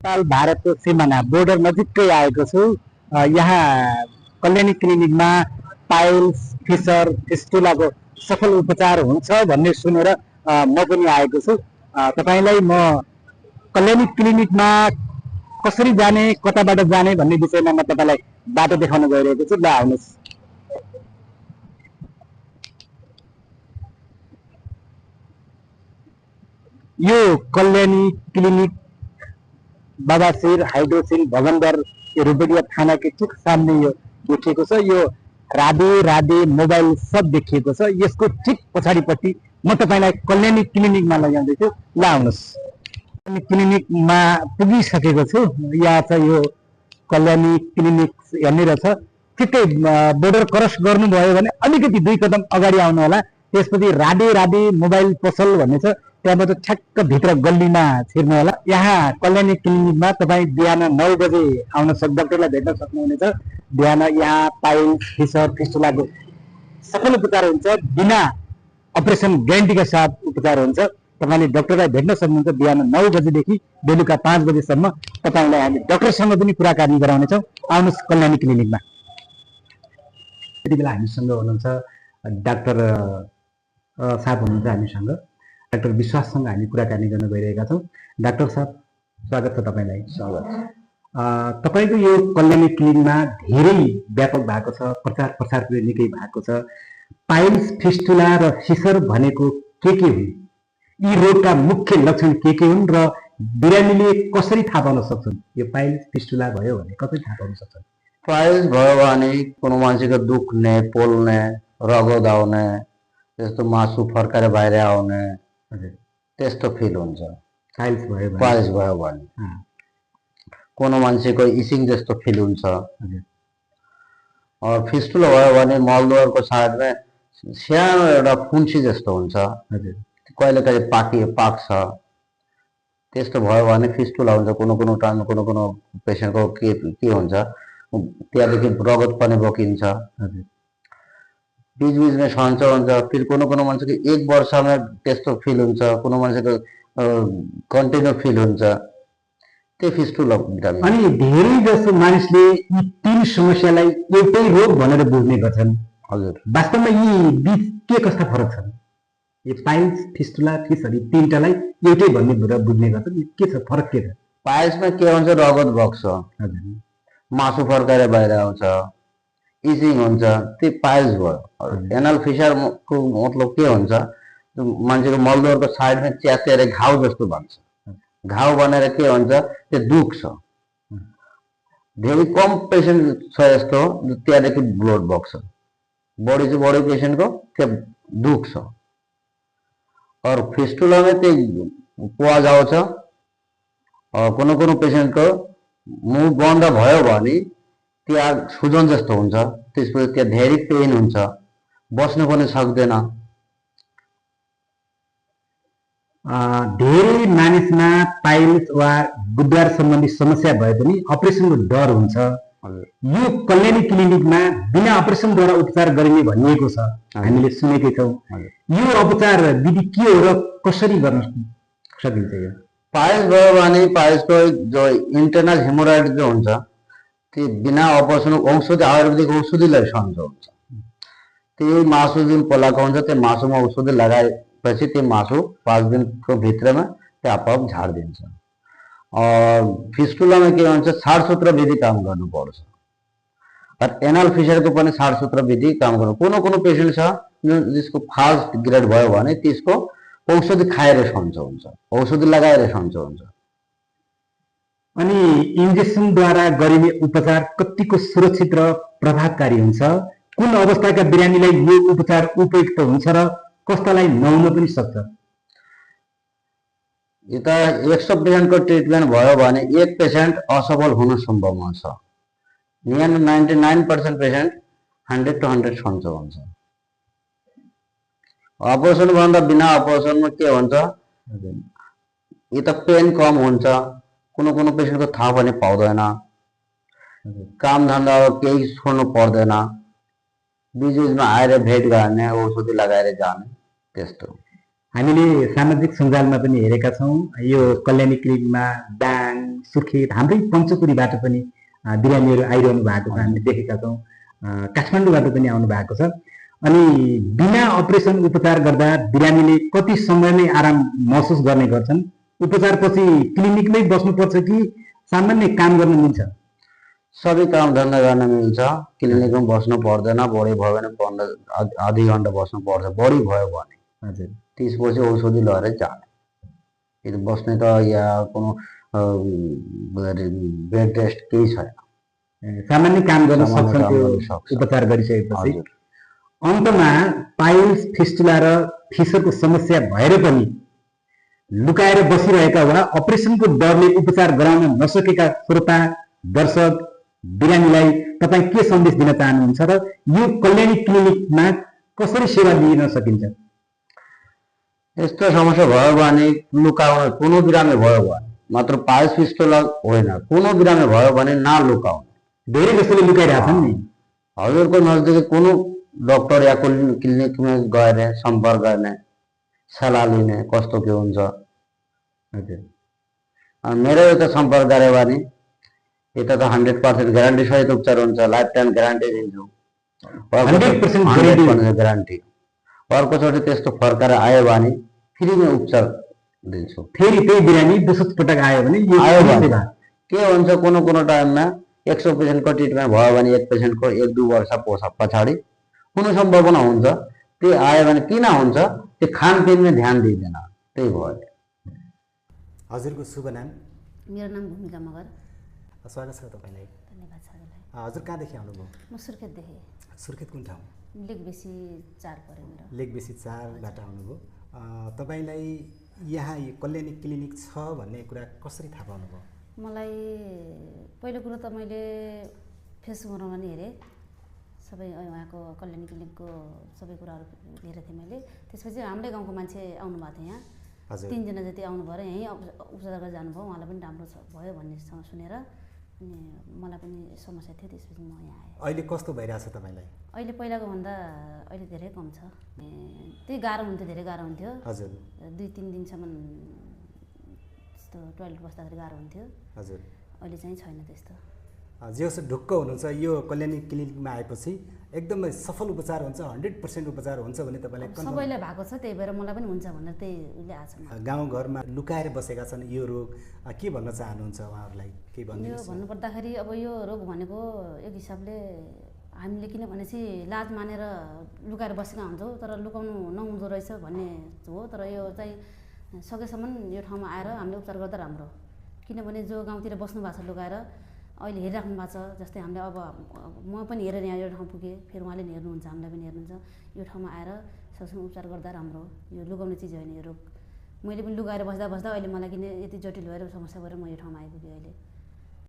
नेपाल भारतको सिमाना बोर्डर नजिकै आएको छु। यहाँ कल्याणी क्लिनिकमा पाइल्स फिसर फिस्टुलाको सफल उपचार हुन्छ भन्ने सुनेर म पनि आएको छु। तपाईँलाई म कल्याणी क्लिनिकमा कसरी जाने कताबाट जाने भन्ने विषयमा म तपाईँलाई बाटो देखाउन गइरहेको छु। ल आउनुहोस्। यो कल्याणी क्लिनिक बाबासिर हाइड्रोसिल भगन्दर रुबेडिया थानाको ठिक सामने यो देखिएको छ। यो राधे राधे मोबाइल सब देखिएको छ। यसको ठिक पछाडिपट्टि म तपाईँलाई कल्याणी क्लिनिकमा लैजाँदैछु। ल आउनुहोस्। कल्याणी क्लिनिकमा पुगिसकेको छु। यहाँ चाहिँ यो कल्याणी क्लिनिक यहाँनिर छ। ठिकै बोर्डर क्रस गर्नुभयो भने अलिकति 2 कदम अगाडि आउनु होला। त्यसपछि राधे राधे मोबाइल पसल भन्ने छ, त्यहाँबाट ठ्याक्क भित्र गल्लीमा छिर्नु होला। यहाँ कल्याणी क्लिनिकमा तपाईँ बिहान 9 बजे आउन डक्टरलाई भेट्न सक्नुहुनेछ। बिहान यहाँ पाइल्स फिसर फिस्टुलाको सफल उपचार हुन्छ, बिना अपरेसन ग्यारेन्टीका साथ उपचार हुन्छ। तपाईँले डक्टरलाई भेट्न सक्नुहुन्छ बिहान 9 बजेदेखि बेलुका 5 बजेसम्म। तपाईँलाई हामी डक्टरसँग पनि कुराकानी गराउनेछौँ। आउनुहोस् कल्याणी क्लिनिकमा। यति बेला हामीसँग हुनुहुन्छ डाक्टर साहब हुनुहुन्छ हामीसँग। डाक्टर विश्वाससँग हामी कुराकानी गर्न गइरहेका छौँ। डाक्टर साहब स्वागत छ तपाईँलाई। स्वागत। तपाईँको यो कल्याणी क्लिनिकमा धेरै व्यापक भएको छ, प्रचार प्रसार पनि निकै भएको छ। पाइल्स फिस्टुला र फिसर भनेको के हुन्? यी रोगका मुख्य लक्षण के हुन् र बिरामीले कसरी थाहा पाउन सक्छन् यो पाइल्स फिस्टुला भयो भने कसरी थाहा पाउन सक्छन्? पाइल्स भयो भने कोनो मान्छेको दुख्ने, पोल्ने, रगत आउने, त्यस्तो मासु फर्काएर बाहिर आउने, त्यस्तो फिल हुन्छ। पाइल्स भयो भने कोनो मान्छेको इसिङ जस्तो फिल हुन्छ। और फिस्टुला भयो भने मलद्वारको साइडमा सानो एउटा फुन्सी जस्तो हुन्छ, कहिले कहिले पाक्छ। त्यस्तो भयो भने फिस्टुला हुन्छ। कोनो टाइममा कोनो पेसेन्टको के हुन्छ, त्यहाँदेखि रगत पनि बकिन्छ, बीच-बीचमा सन्चो हुन्छ। फेरि कोनो मान्छेको 1 वर्षमा त्यस्तो फिल हुन्छ, कोनो मान्छेको कन्टिन्यू फिल हुन्छ। त्यो फिस्टुला भिटामिन। अनि धेरै जसो मानिसले यी 3 समस्यालाई एउटै रोग भनेर बुझ्ने गर्छन्। हजुर, वास्तवमा यी बीच के कस्ता फरक छन्? यो पाइल्स फिस्टुला फिसर यी 3टालाई एउटै भन्ने बुझ्ने गर्छन्। के छ फरक? के छ? पाइल्समा के हुन्छ, रगत बग्छ, मासु फर्काएर बाहिर आउँछ, इचिङ हुन्छ, त्यो पाइल्स भयो। एनल फिसरको मतलब के हुन्छ, मान्छेको मलद्वारको साइडमा च्यातेर घाउ जस्तो बन्छ। घाउ बनेर के हुन्छ, त्यो दुख्छ। धेरै कम पेसेन्ट छ यस्तो त्यहाँदेखि ब्लड बग्छ। बढी पेसेन्टको त्यो दुख्छ। और फिस्टुलामा त्यो पुवाज आउँछ। कोनो पेसेन्टको मुख बन्द भयो भने त्यहाँ सुजन जस्तो हुन्छ, त्यसपछि त्यहाँ धेरै पेन हुन्छ, बस्नु पनि सक्दैन। धेरै मानिसमा पाइल्स वा बुद्धवार सम्बन्धी समस्या भए पनि अपरेसनको डर हुन्छ। यो कल्याणी क्लिनिकमा बिना अपरेसनद्वारा उपचार गरिने भनिएको छ, हामीले सुनेकै छौँ। यो उपचार विधि के हो र कसरी गर्न सकिन्छ? यो पाइल्स भयो भने पाइल्सको जो इन्टरनल हेमोराइड जो हुन्छ, त्यो बिना अपरेसन औषधि आयुर्वेदिक औषधिलाई सन्चो हुन्छ। त्यो मासु जुन पलाएको हुन्छ त्यो मासुमा औषधि लगाएपछि त्यो मासु 5 दिनको भित्रमा त्यो आपोआप झारिदिन्छ। और फिस्टुलामा के हुन्छ, सारसूत्र विधि काम गर्नुपर्छ। और एनल फिसरको पनि सारसूत्र विधि काम गर्नु। कोनो पेसेन्ट छ जसको फास्ट ग्रेड भयो भने त्यसको औषधि खाएर सन्चो हुन्छ, औषधि लगाएर सन्चो हुन्छ। अनि इन्जेक्सनद्वारा गरिने उपचार कतिको सुरक्षित र प्रभावकारी हुन्छ? कुन अवस्थाका बिरामीलाई यो उपचार उपयुक्त हुन्छ र कस्तालाई नहुन पनि सक्छ? यता 100% को ट्रिटमेन्ट भयो भने 1 पेसेन्ट असफल हुन सम्भावना छ। 99% पेसेन्ट 100 to 100 सन्चो हुन्छ। अपरेसन भन्दा बिना अपरेसनमा के हुन्छ, यता पेन कम हुन्छ, कोनो पेसेन्टको थाहा पनि पाउँदैन, काम धन्दा केही छोड्नु पर्दैन, बीच-बीचमा आएर भेट गर्ने, औषधि लगाएर जाने, त्यस्तो। हामीले सामाजिक सञ्जालमा पनि हेरेका छौँ यो कल्याणी क्लिनिकमा दाङ सुर्खेत हाम्रै पञ्चकुरीबाट पनि बिरामीहरू आइरहनु भएको छ हामीले देखेका छौँ। काठमाडौँबाट पनि आउनु भएको छ। अनि बिना अपरेसन उपचार गर्दा बिरामीले कति समयमै आराम महसुस गर्ने गर्छन्? उपचारपछि क्लिनिकमै बस्नुपर्छ कि सामान्य काम गर्न मिल्छ? सबै काम धन्दा गर्न मिल्छ, क्लिनिकमा बस्नु पर्दैन। बढी भयो भने 15 आधी घन्टा बस्नु पर्छ, बढी भयो भने। हजुर, त्यसपछि औषधि लगेर जाने। ಇದು बस्ने त या कुनै बेड रेस्ट केही छैन। सामान्य काम गर्न सामान्य सक्छन् काम त्यो गर्न सक्छ। उपचार गरिसकेपछि। हजुर। अन्तमा पाइल्स फिस्टुला र फिसरको समस्या भएर पनि लुकाएर बसिरहेका वा अपरेसनको डरले उपचार गराउन नसकेका श्रोता दर्शक बिरामीलाई तपाईँ के सन्देश दिन चाहनुहुन्छ र यो कल्याणी क्लिनिकमा कसरी सेवा लिन सकिन्छ? यस्तो समस्या भयो भने लुकाउन, कुनै बिरामी भयो भने मात्र पाइल्स फिस्टुला होइन, कुनै बिरामी भयो भने नलुकाउनु। धेरै जसोले लुकाइरहेछन् नि। हजुरको नजिकै कुनै डक्टर या क्लिनिकमा गएर सम्पर्क गर्ने, सल्लाह लिने कस्तो के हुन्छ। हजुर, मेरो यता सम्पर्क गऱ्यो भने यता त 100% ग्यारेन्टी सहित उपचार हुन्छ, लाइफ टाइम ग्यारेन्टी दिन्छु। 100% ग्यारेन्टी। अर्कोचोटि त्यस्तो फर्काएर आयो भने फ्रीमा उपचार दिन्छु। फेरि त्यही बिरामी दोस्रो पटक आयो भने आयो भने के हुन्छ, कुनै टाइममा 100% को ट्रिटमेन्ट भयो भने एक पेसेन्टको 1-2 वर्ष पछाडि हुने सम्भावना हुन्छ। त्यो आयो भने किन हुन्छ, त्यो खानपिनमा ध्यान दिँदैन, त्यही भयो। हजुरको शुभ नाम? मेरो नाम भूमिका मगर। स्वागत छ तपाईँलाई। धन्यवाद छ हजुरलाई। हजुर कहाँदेखि आउनुभयो? म सुर्खेतदेखि। सुर्खेत कुन ठाउँ? लेकबेसी 4 पऱ्यो मेरो। लेकबेसी 4बाट आउनुभयो। तपाईँलाई यहाँ यो कल्याणी क्लिनिक छ भन्ने कुरा कसरी थाहा पाउनुभयो? मलाई पहिलो कुरो त मैले फेसबुकमा पनि हेरेँ, सबै उहाँको कल्याणी क्लिनिकको सबै कुराहरू हेरेको थिएँ मैले। त्यसपछि हाम्रै गाउँको मान्छे आउनुभएको थियो यहाँ। हजुर। 3 जना जति आउनुभयो र यहीँ उपचार गरेर जानुभयो। उहाँलाई पनि राम्रो भयो भन्ने सुनेर अनि मलाई पनि समस्या थियो, त्यसपछि म यहाँ आएँ। अहिले कस्तो भइरहेछ तपाईँलाई? अहिले पहिलाको भन्दा अहिले धेरै कम छ। त्यही गाह्रो हुन्थ्यो, धेरै गाह्रो हुन्थ्यो। हजुर। 2-3 दिनसम्म त्यस्तो टोइलेट बस्दाखेरि गाह्रो हुन्थ्यो। हजुर। अहिले चाहिँ छैन त्यस्तो। जे होस् ढुक्क हुनुहुन्छ, यो कल्याणी क्लिनिकमा आएपछि एकदमै सफल उपचार हुन्छ, 100% उपचार हुन्छ भने तपाईँलाई सबैलाई भएको छ, त्यही भएर मलाई पनि हुन्छ भनेर त्यही उसले आएको छ। गाउँघरमा लुकाएर बसेका छन् यो रोग, के भन्न चाहनुहुन्छ उहाँहरूलाई? के भन्नु? यो भन्नुपर्दाखेरि अब यो रोग भनेको एक हिसाबले हामीले किनभनेपछि लाज मानेर लुकाएर बसेका हुन्छौँ, तर लुकाउनु नहुँदो रहेछ भन्ने हो। तर यो चाहिँ सकेसम्म यो ठाउँमा आएर हामीले उपचार गर्दा राम्रो, किनभने जो गाउँतिर बस्नु भएको छ लुकाएर अहिले हेरिराख्नु भएको छ। जस्तै हामीले अब म पनि हेरेर यहाँ यो ठाउँ पुगेँ, फेरि उहाँले पनि हेर्नुहुन्छ, हामीलाई पनि हेर्नुहुन्छ। यो ठाउँमा आएर सकेसम्म उपचार गर्दा राम्रो, यो लुकाउने चिज होइन यो रोग। मैले पनि लुकाएर बस्दा अहिले मलाई किन यति जटिल भएर समस्या भएर म यो ठाउँमा आइपुगेँ अहिले।